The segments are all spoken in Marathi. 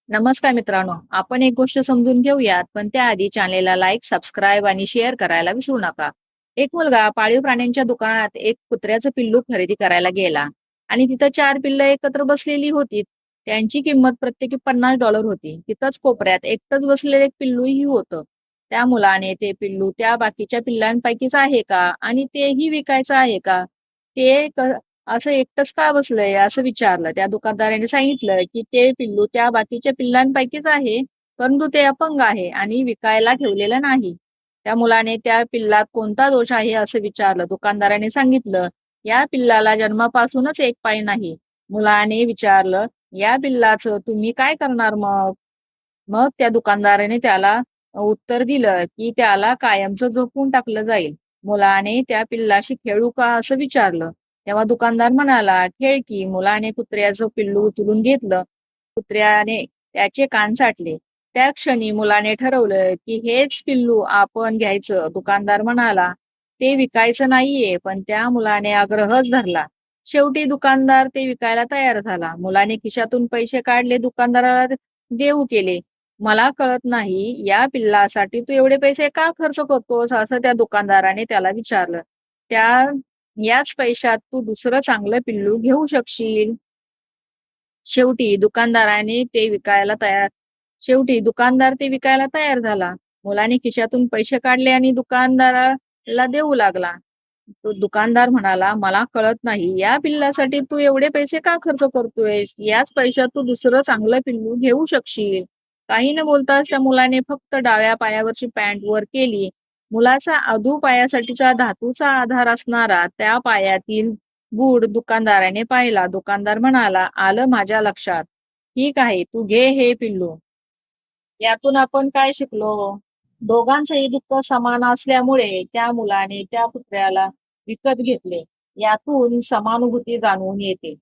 नमस्कार मित्रांनो, आपण एक गोष्ट समजून घेऊयात, पण त्याआधी चॅनेलला लाईक, सबस्क्राईब आणि शेअर करायला विसरू नका. एक मुलगा पाळीव प्राण्यांच्या दुकानात एक कुत्र्याचं पिल्लू खरेदी करायला गेला आणि तिथं 4 पिल्लं एकत्र बसलेली होती. त्यांची किंमत प्रत्येकी $50 होती. तिथंच कोपऱ्यात एकटंच बसलेलं एक पिल्लूही होतं. त्या मुलाने ते पिल्लू त्या बाकीच्या पिल्लांपैकीच आहे का आणि तेही विकायचं आहे का? ते असं एकटंच का बसलंय? असं विचारलं. त्या दुकानदाराने सांगितलं, की ते पिल्लू त्या बाकीच्या पिल्लांपैकीच आहे, परंतु ते अपंग आहे आणि विकायला ठेवलेलं नाही. त्या मुलाने त्या पिल्लात कोणता दोष आहे असं विचारलं. दुकानदाराने सांगितलं, "या पिल्लाला जन्मापासूनच एक पाय नाही." मुलाने विचारलं, "या पिल्लाचं तुम्ही काय करणार मग?" मग त्या दुकानदाराने त्याला उत्तर दिलं, की त्याला कायमचं झोपवून टाकलं जाईल. मुलाने त्या पिल्लाशी खेळू का असं विचारलं. तेव्हा दुकानदार म्हणाला, "खेळ की." मुलाने कुत्र्याचं पिल्लू उचलून घेतलं. कुत्र्याने त्याचे कान चाटले. त्या क्षणी मुलाने ठरवलं, की हेच पिल्लू आपण घ्यायचं. दुकानदार म्हणाला, "ते विकायचं नाहीये." पण त्या मुलाने आग्रहच धरला. शेवटी दुकानदार ते विकायला तयार झाला. मुलाने खिशातून पैसे काढले, दुकानदाराला देऊ केले. "मला कळत नाही, या पिल्लासाठी तू एवढे पैसे का खर्च करतोस?" असं त्या दुकानदाराने त्याला विचारलं. "त्या याच पैशात तू दुसरं चांगलं पिल्लू घेऊ शकशील." शेवटी दुकानदाराने ते विकायला तयार शेवटी दुकानदार ते विकायला तयार झाला. मुलाने खिशातून पैसे काढले आणि दुकानदाराला देऊ लागला. तो दुकानदार म्हणाला, "मला कळत नाही, या पिल्लासाठी तू एवढे पैसे का खर्च करतोयस? याच पैशात तू दुसरं चांगलं पिल्लू घेऊ शकशील." काही न बोलताच त्या मुलाने फक्त डाव्या पायावरची पॅन्ट वर केली. मुलाचा पायासाठीचा धातूचा आधार असणारा त्या पायातील बूट दुकानदाराने पाहिला. दुकानदार म्हणाला, "आलं माझ्या लक्षात. ठीक आहे, तू घे हे पिल्लू." यातून आपण काय शिकलो? दोघांचंही दुःख समान असल्यामुळे त्या मुलाने त्या कुत्र्याला विकत घेतले. यातून समानुभूती जाणवून येते.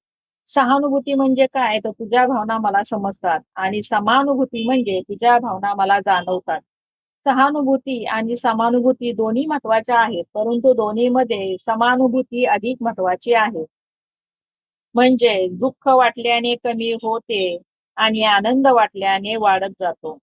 सहानुभूती म्हणजे काय? तर तुझ्या भावना मला समजतात आणि समानुभूती म्हणजे तुझ्या भावना मला जाणवतात. सहानुभूती आणि समानुभूती दोन्ही महत्वाच्या आहेत, परंतु दोन्हीमध्ये समानुभूती अधिक महत्वाची आहे. म्हणजे दुःख वाटल्याने कमी होते आणि आनंद वाटल्याने वाढत जातो.